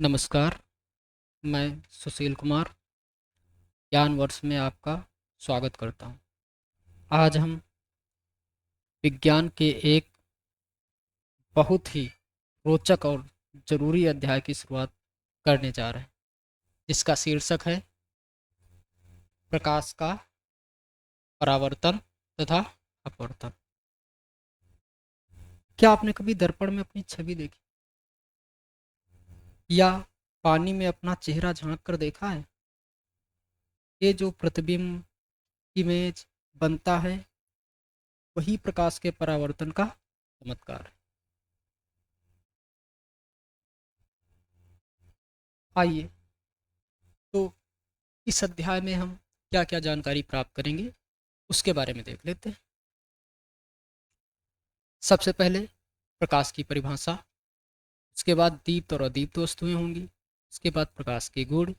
नमस्कार, मैं सुशील कुमार ज्ञान वर्ष में आपका स्वागत करता हूँ। आज हम विज्ञान के एक बहुत ही रोचक और ज़रूरी अध्याय की शुरुआत करने जा रहे हैं, जिसका शीर्षक है प्रकाश का परावर्तन तथा अपवर्तन। क्या आपने कभी दर्पण में अपनी छवि देखी या पानी में अपना चेहरा झांक कर देखा है? ये जो प्रतिबिंब इमेज बनता है, वही प्रकाश के परावर्तन का चमत्कार है। आइए, तो इस अध्याय में हम क्या क्या जानकारी प्राप्त करेंगे उसके बारे में देख लेते हैं। सबसे पहले प्रकाश की परिभाषा, उसके बाद दीप्त और अदीप्त वस्तुएं होंगी, उसके बाद प्रकाश के गुण,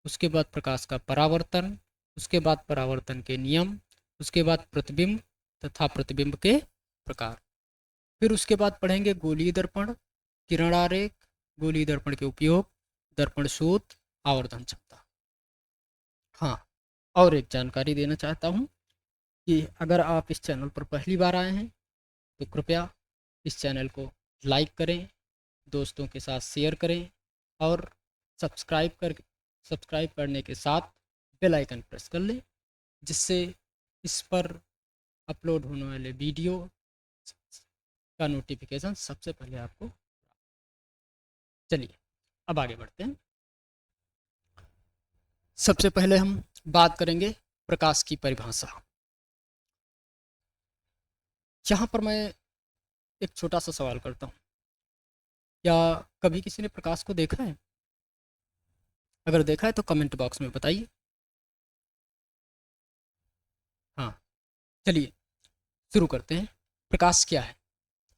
उसके बाद प्रकाश का परावर्तन, उसके बाद परावर्तन के नियम, उसके बाद प्रतिबिंब तथा प्रतिबिंब के प्रकार। फिर उसके बाद पढ़ेंगे गोलीय दर्पण, किरण आरेख, गोलीय दर्पण के उपयोग, दर्पण शोध, आवर्धन क्षमता। हाँ, और एक जानकारी देना चाहता हूँ कि अगर आप इस चैनल पर पहली बार आए हैं तो कृपया इस चैनल को लाइक करें, दोस्तों के साथ शेयर करें और सब्सक्राइब कर सब्सक्राइब करने के साथ बेल आइकन प्रेस कर लें, जिससे इस पर अपलोड होने वाले वीडियो का नोटिफिकेशन सबसे पहले आपको। चलिए, अब आगे बढ़ते हैं। सबसे पहले हम बात करेंगे प्रकाश की परिभाषा। यहाँ पर मैं एक छोटा सा सवाल करता हूँ, क्या कभी किसी ने प्रकाश को देखा है? अगर देखा है तो कमेंट बॉक्स में बताइए। हाँ, चलिए शुरू करते हैं। प्रकाश क्या है?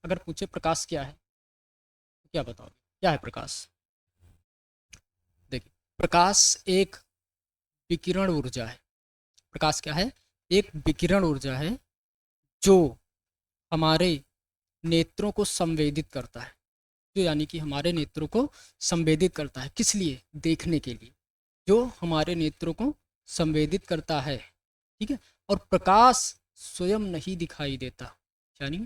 अगर पूछे प्रकाश क्या है तो क्या बताओगे? क्या है प्रकाश? देखिए, प्रकाश एक विकिरण ऊर्जा है। प्रकाश क्या है? एक विकिरण ऊर्जा है जो हमारे नेत्रों को संवेदित करता है। जो यानी कि हमारे नेत्रों को संवेदित करता है। किस लिए? देखने के लिए। जो हमारे नेत्रों को संवेदित करता है, ठीक है। और प्रकाश स्वयं नहीं दिखाई देता, यानी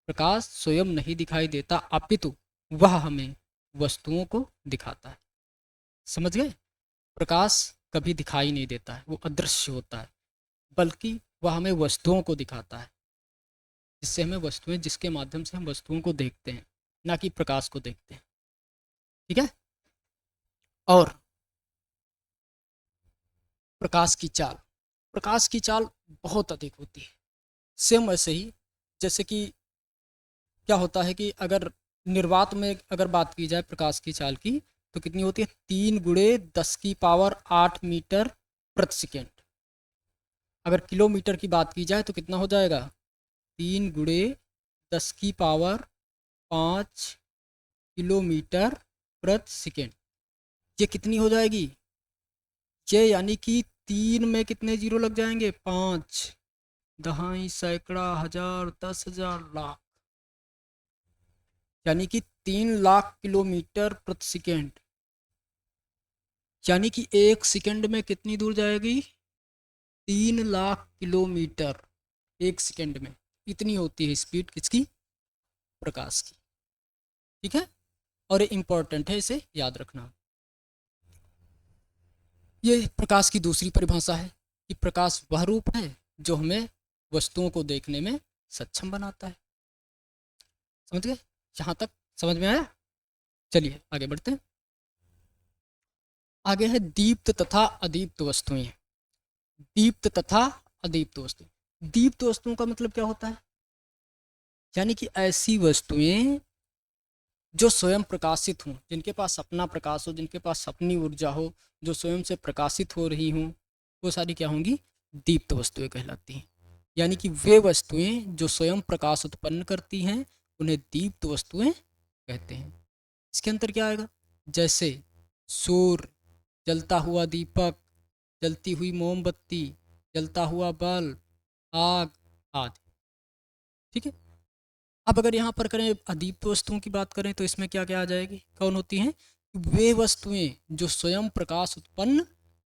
प्रकाश स्वयं नहीं दिखाई देता, अपितु वह हमें वस्तुओं को दिखाता है। समझ गए? प्रकाश कभी दिखाई नहीं देता है, वो अदृश्य होता है, बल्कि वह हमें वस्तुओं को दिखाता है, जिससे हमें वस्तुएं, जिसके माध्यम से हम वस्तुओं को देखते हैं, ना कि प्रकाश को देखते हैं। ठीक है। और प्रकाश की चाल, प्रकाश की चाल बहुत अधिक होती है। सेम ऐसे ही जैसे कि क्या होता है कि अगर निर्वात में अगर बात की जाए प्रकाश की चाल की, तो कितनी होती है? 3 × 10⁸ मीटर प्रति सेकेंड। अगर किलोमीटर की बात की जाए तो कितना हो जाएगा? 3 × 10⁵ किलोमीटर प्रति सेकेंड। ये कितनी हो जाएगी? ये यानी कि 3 में कितने जीरो लग जाएंगे? 5, दहाई, सैकड़ा, हजार, 10,000, लाख, यानी कि 3 लाख किलोमीटर प्रति सेकेंड। यानी कि 1 सेकेंड में कितनी दूर जाएगी? 3 लाख किलोमीटर 1 सेकेंड में। इतनी होती है स्पीड किसकी? प्रकाश की। ठीक है। और ये इंपॉर्टेंट है, इसे याद रखना। ये प्रकाश की दूसरी परिभाषा है कि प्रकाश वह रूप है जो हमें वस्तुओं को देखने में सक्षम बनाता है। समझ गए? यहाँ तक समझ में आया? चलिए आगे बढ़ते हैं। आगे है दीप्त तथा अदीप्त वस्तुएं। दीप्त तथा अदीप्त वस्तुएं। दीप्त वस्तुओं का मतलब क्या होता है? यानी कि ऐसी वस्तुएं जो स्वयं प्रकाशित हों, जिनके पास अपना प्रकाश हो, जिनके पास अपनी ऊर्जा हो, जो स्वयं से प्रकाशित हो रही हों, वो सारी क्या होंगी? दीप्त वस्तुएं कहलाती हैं। यानी कि वे वस्तुएं जो स्वयं प्रकाश उत्पन्न करती हैं, उन्हें दीप्त वस्तुएं कहते हैं। इसके अंतर क्या आएगा? जैसे सूर्य, जलता हुआ दीपक, जलती हुई मोमबत्ती, जलता हुआ बल्ब, आग आदि। ठीक है। अब अगर यहाँ पर करें अदीप्त वस्तुओं की बात करें तो इसमें क्या क्या आ जाएगी? कौन होती हैं? वे वस्तुएं जो स्वयं प्रकाश उत्पन्न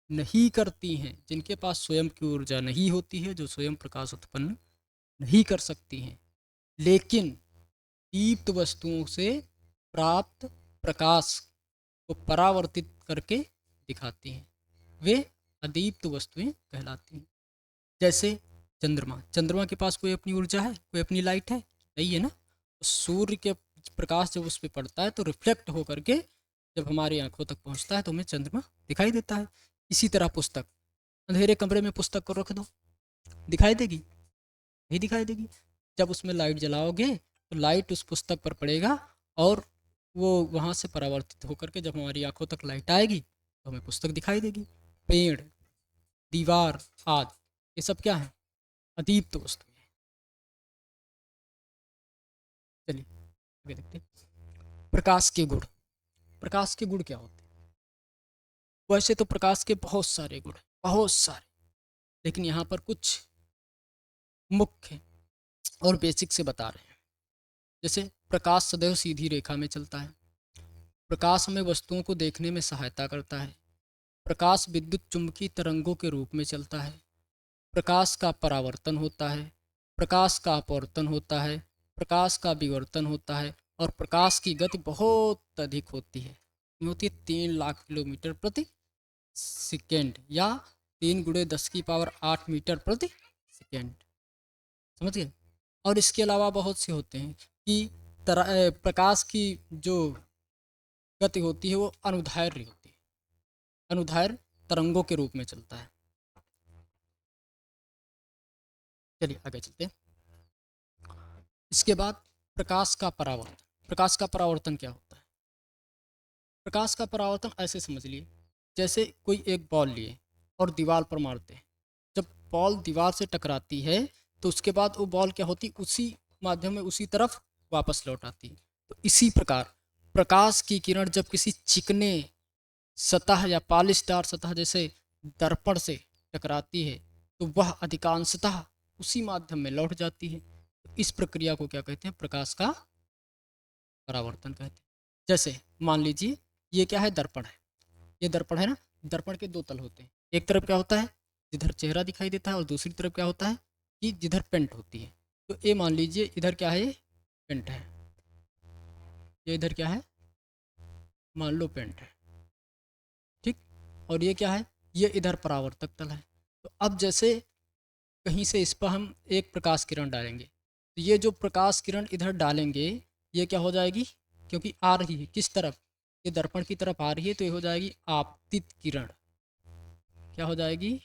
नहीं करती हैं, जिनके पास स्वयं की ऊर्जा नहीं होती है, जो स्वयं प्रकाश उत्पन्न नहीं कर सकती हैं, लेकिन दीप्त वस्तुओं से प्राप्त प्रकाश को परावर्तित करके दिखाती हैं, वे अदीप्त वस्तुएं कहलाती हैं। जैसे चंद्रमा, चंद्रमा के पास कोई अपनी ऊर्जा है, कोई अपनी लाइट है, नहीं है ना। तो सूर्य के प्रकाश जब उस पर पड़ता है तो रिफ्लेक्ट होकर के जब हमारी आंखों तक पहुंचता है तो हमें चंद्रमा दिखाई देता है। इसी तरह पुस्तक, अंधेरे कमरे में पुस्तक को रख दो, दिखाई देगी? नहीं दिखाई देगी। जब उसमें लाइट जलाओगे तो लाइट उस पुस्तक पर पड़ेगा और वो वहाँ से परावर्तित होकर के जब हमारी आंखों तक लाइट आएगी तो हमें पुस्तक दिखाई देगी। पेड़, दीवार आदि, ये सब क्या है? अदीप्त वस्तु है। चलिए आगे देखते हैं। प्रकाश के गुण, प्रकाश के गुण क्या होते हैं? वैसे तो प्रकाश के बहुत सारे गुण हैं, बहुत सारे, लेकिन यहाँ पर कुछ मुख्य और बेसिक से बता रहे हैं। जैसे प्रकाश सदैव सीधी रेखा में चलता है, प्रकाश हमें वस्तुओं को देखने में सहायता करता है, प्रकाश विद्युत चुम्बकीय तरंगों के रूप में चलता है, प्रकाश का परावर्तन होता है, प्रकाश का अपवर्तन होता है, प्रकाश का विवर्तन होता है, और प्रकाश की गति बहुत अधिक होती है। ये होती है 3 लाख किलोमीटर प्रति सेकेंड, या 3 × 10⁸ मीटर प्रति सेकेंड। समझ गए? और इसके अलावा बहुत से होते हैं कि प्रकाश की जो गति होती है वो अनुदैर्ध्य होती है, अनुदैर्ध्य तरंगों के रूप में चलता है। चलिए आगे चलते हैं। इसके बाद प्रकाश का परावर्तन, प्रकाश का परावर्तन क्या होता है? प्रकाश का परावर्तन ऐसे समझ लिए, जैसे कोई एक बॉल लिए और दीवार पर मारते हैं, जब बॉल दीवार से टकराती है तो उसके बाद वो बॉल क्या होती, उसी माध्यम में उसी तरफ वापस लौट आती है। तो इसी प्रकार प्रकाश की किरण जब किसी चिकने सतह या पॉलिशदार सतह जैसे दर्पण से टकराती है तो वह अधिकांशतः उसी माध्यम में लौट जाती है। तो इस प्रक्रिया को क्या कहते हैं? प्रकाश का परावर्तन कहते हैं। जैसे मान लीजिए ये क्या है? दर्पण है, ये दर्पण है ना। दर्पण के दो तल होते हैं, एक तरफ क्या होता है जिधर चेहरा दिखाई देता है, और दूसरी तरफ क्या होता है कि जिधर पेंट होती है। तो ये मान लीजिए इधर क्या है, ये पेंट है, ये इधर क्या है, मान लो पेंट है, ठीक। और ये क्या है, ये इधर परावर्तक तल है। तो अब जैसे कहीं से इस पर हम एक प्रकाश किरण डालेंगे तो ये जो प्रकाश किरण इधर डालेंगे ये क्या हो जाएगी, क्योंकि आ रही है किस तरफ, ये दर्पण की तरफ आ रही है, तो ये हो जाएगी आपतित किरण। क्या हो जाएगी?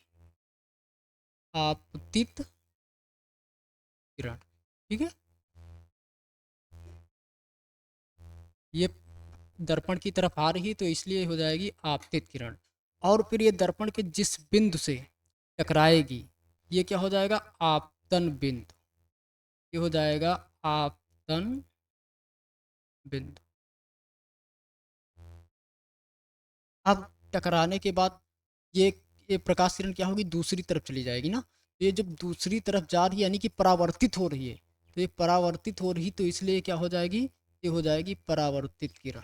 आपतित किरण, ठीक है। ये दर्पण की तरफ आ रही है तो इसलिए हो जाएगी आपतित किरण। और फिर ये दर्पण के जिस बिंदु से टकराएगी ये क्या हो जाएगा? आपतन बिंदु। ये हो जाएगा आपतन बिंदु। अब टकराने के बाद ये ये प्रकाश किरण क्या होगी, दूसरी तरफ चली जाएगी ना। तो ये जब दूसरी तरफ जा रही है यानी कि परावर्तित हो रही है, तो ये परावर्तित हो रही तो इसलिए क्या हो जाएगी, ये हो जाएगी परावर्तित किरण।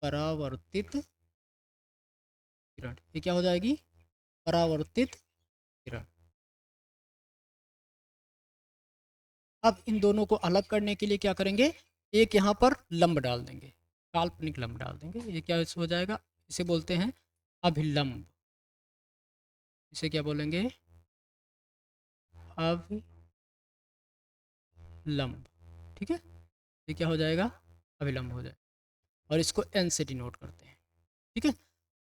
परावर्तित किरण, ये क्या हो जाएगी? परावर्तित किरण। अब इन दोनों को अलग करने के लिए क्या करेंगे, एक यहाँ पर लंब डाल देंगे, काल्पनिक लंब डाल देंगे। ये क्या हो जाएगा, इसे बोलते हैं अभिलंब। इसे क्या बोलेंगे? अभिलंब, ठीक है। ये क्या हो जाएगा? अभिलंब हो जाए, और इसको एन से डिनोट करते हैं, ठीक है।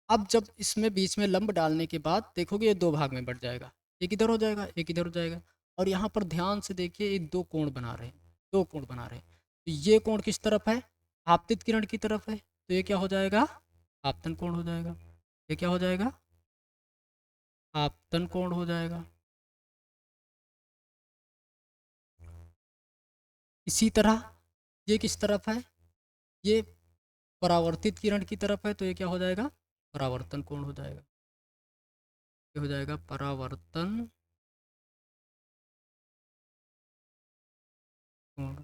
अब जब इसमें बीच में लंब डालने के बाद देखोगे ये दो भाग में बढ़ जाएगा, एक इधर हो जाएगा, एक इधर हो जाएगा। और यहाँ पर ध्यान से देखिए ये दो कोण बना रहे हैं, दो कोण बना रहे हैं। तो ये कोण किस तरफ है? आपतित किरण की तरफ है, तो ये क्या हो जाएगा? आपतन कोण हो जाएगा। ये क्या हो जाएगा? आपतन कोण हो जाएगा। इसी तरह ये किस तरफ है? ये परावर्तित किरण की तरफ है, तो ये क्या हो जाएगा? परावर्तन कोण हो जाएगा। ये हो जाएगा परावर्तन कोण।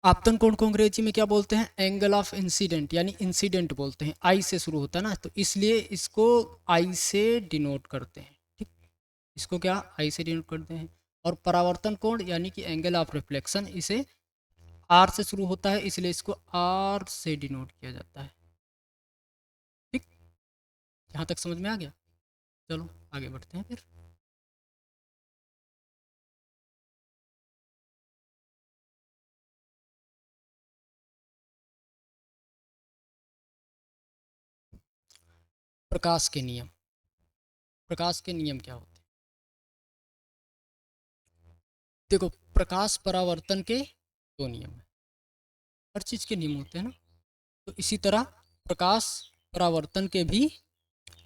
आपतन कोण को अंग्रेजी में क्या बोलते हैं? एंगल ऑफ इंसिडेंट, यानी इंसिडेंट बोलते हैं। आई से शुरू होता है ना, तो इसलिए इसको आई से डिनोट करते हैं। ठीक, इसको क्या आई से डिनोट करते हैं। और परावर्तन कोण यानी कि एंगल ऑफ रिफ्लेक्शन, इसे आर से शुरू होता है, इसलिए इसको आर से डिनोट किया जाता है। ठीक, यहाँ तक समझ में आ गया? चलो आगे बढ़ते हैं फिर। प्रकाश के नियम। प्रकाश के नियम क्या होते हैं? देखो, प्रकाश परावर्तन के दो नियम है। हर चीज के नियम होते हैं ना, तो इसी तरह प्रकाश परावर्तन के भी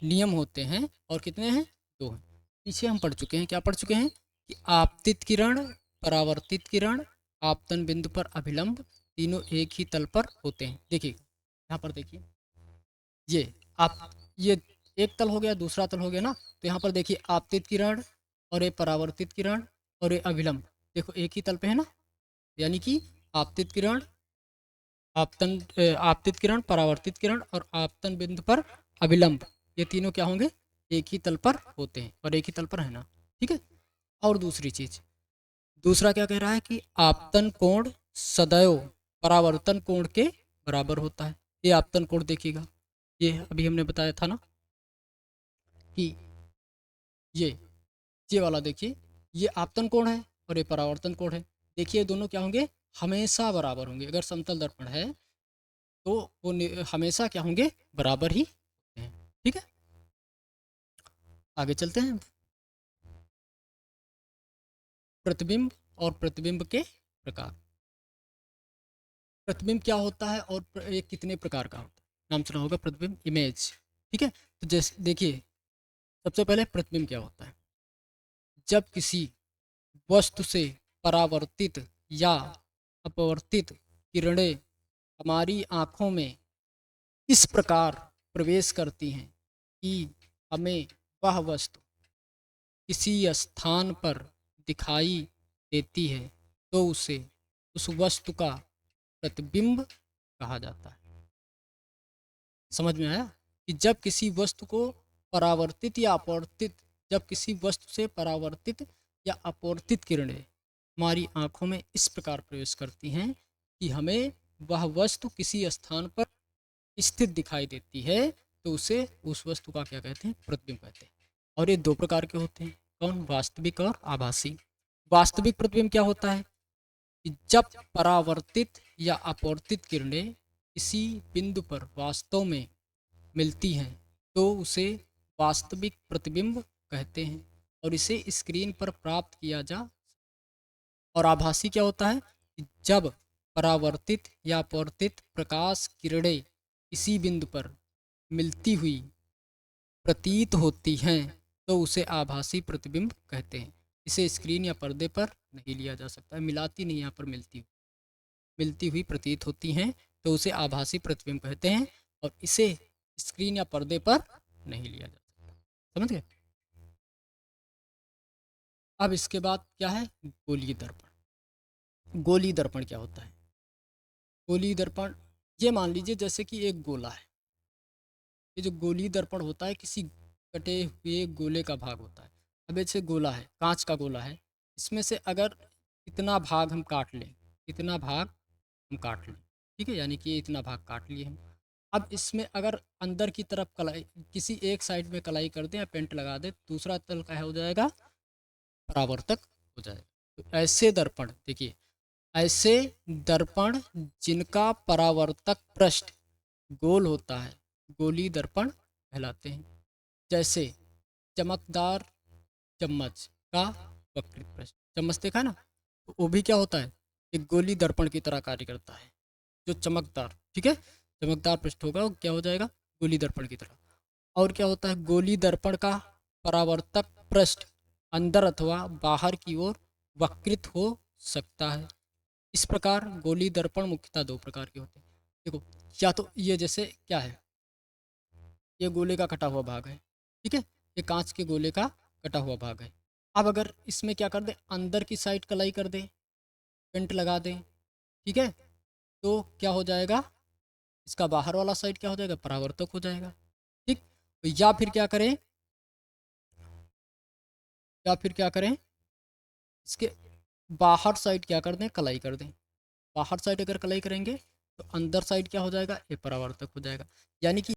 नियम होते हैं। और कितने हैं? दो हैं। पीछे हम पढ़ चुके हैं, क्या पढ़ चुके हैं? कि आपतित किरण, परावर्तित किरण, आपतन बिंदु पर अभिलंब, तीनों एक ही तल पर होते हैं। देखिए यहाँ पर देखिए, ये आप ये एक तल हो गया, दूसरा तल हो गया ना, तो यहाँ पर देखिए आपतित किरण और ये परावर्तित किरण और ये अभिलंब, देखो एक ही तल पे है ना। यानी कि आपतित किरण, आपतित किरण, परावर्तित किरण और आपतन बिंदु पर अभिलंब, ये तीनों क्या होंगे? एक ही तल पर होते हैं और एक ही तल पर है ना। ठीक है। और दूसरी चीज, दूसरा क्या कह रहा है? कि आपतन कोण सदैव परावर्तन कोण के बराबर होता है। ये आपतन कोण देखिएगा, ये अभी हमने बताया था ना कि ये ये वाला देखिए, ये आपतन कोण है और ये परावर्तन कोण है। देखिए दोनों क्या होंगे? हमेशा बराबर होंगे। अगर समतल दर्पण है तो वो हमेशा क्या होंगे? बराबर ही होते हैं। ठीक है, आगे चलते हैं। प्रतिबिंब और प्रतिबिंब के प्रकार। प्रतिबिंब क्या होता है और ये कितने प्रकार का होता है? नाम सुना होगा, प्रतिबिंब, इमेज। ठीक है, तो जैसे देखिए, सबसे पहले प्रतिबिंब क्या होता है? जब किसी वस्तु से परावर्तित या अपवर्तित किरणें हमारी आँखों में इस प्रकार प्रवेश करती हैं कि हमें वह वस्तु किसी स्थान पर दिखाई देती है, तो उसे उस वस्तु का प्रतिबिंब कहा जाता है। समझ में आया? कि जब किसी वस्तु को परावर्तित या अपवर्तित, जब किसी वस्तु से परावर्तित या अपवर्तित किरणें हमारी आँखों में इस प्रकार प्रवेश करती हैं कि हमें वह वस्तु किसी स्थान पर स्थित दिखाई देती है, तो उसे उस वस्तु का क्या कहते हैं? प्रतिबिंब कहते हैं। और ये दो प्रकार के होते हैं। कौन? वास्तविक और आभासी। वास्तविक प्रतिबिंब क्या होता है? कि जब परावर्तित या अपवर्तित किरणें किसी बिंदु पर वास्तव में मिलती हैं, तो उसे वास्तविक प्रतिबिंब कहते हैं और इसे स्क्रीन पर प्राप्त किया जा। और आभासी क्या होता है? कि जब परावर्तित या अपवर्तित प्रकाश किरणें किसी बिंदु पर मिलती हुई प्रतीत होती हैं, तो उसे आभासी प्रतिबिंब कहते हैं। इसे स्क्रीन या पर्दे पर नहीं लिया जा सकता है, मिलाती नहीं, यहाँ पर मिलती हुई प्रतीत होती हैं, तो उसे आभासी प्रतिबिंब कहते हैं और इसे स्क्रीन या पर्दे पर नहीं लिया जा सकता। समझ गए? अब इसके बाद क्या है? गोलीय दर्पण। गोलीय दर्पण क्या होता है? गोलीय दर्पण, ये मान लीजिए जैसे कि एक गोला है। ये जो गोलीय दर्पण होता है, किसी कटे हुए गोले का भाग होता है। अब जैसे गोला है, कांच का गोला है, इसमें से अगर इतना भाग हम काट लें, इतना भाग हम काट लें, ठीक है, यानी कि इतना भाग काट लिए हम। अब इसमें अगर अंदर की तरफ कलाई, किसी एक साइड में कलाई कर दें या पेंट लगा दें, दूसरा तल क्या हो जाएगा? परावर्तक हो जाएगा। तो ऐसे दर्पण देखिए, ऐसे दर्पण जिनका परावर्तक पृष्ठ गोल होता है, गोलीय दर्पण कहलाते हैं। जैसे चमकदार चम्मच का वक्रित पृष्ठ, चम्मच देखा ना, तो वो भी क्या होता है? एक गोलीय दर्पण की तरह कार्य करता है। जो चमकदार, ठीक है, चमकदार पृष्ठ होगा वो क्या हो जाएगा? गोलीय दर्पण की तरह। और क्या होता है? गोलीय दर्पण का परावर्तक पृष्ठ अंदर अथवा बाहर की ओर वक्रित हो सकता है। इस प्रकार गोलीय दर्पण मुख्यतः दो प्रकार के होते हैं। देखो, या तो ये जैसे क्या है, ये गोले का कटा हुआ भाग है, ठीक है, ये कांच के गोले का कटा हुआ भाग है। अब अगर इसमें क्या कर दें? अंदर की साइड कलाई कर दें, पेंट लगा दें, ठीक है, तो क्या हो जाएगा, इसका बाहर वाला साइड क्या हो जाएगा, परावर्तक हो जाएगा। ठीक, तो या फिर क्या करें, या फिर क्या करें, इसके बाहर साइड क्या कर दें, कलाई कर दें। बाहर साइड अगर कलाई करेंगे तो अंदर साइड क्या हो जाएगा, ये परावर्तक हो जाएगा। यानी कि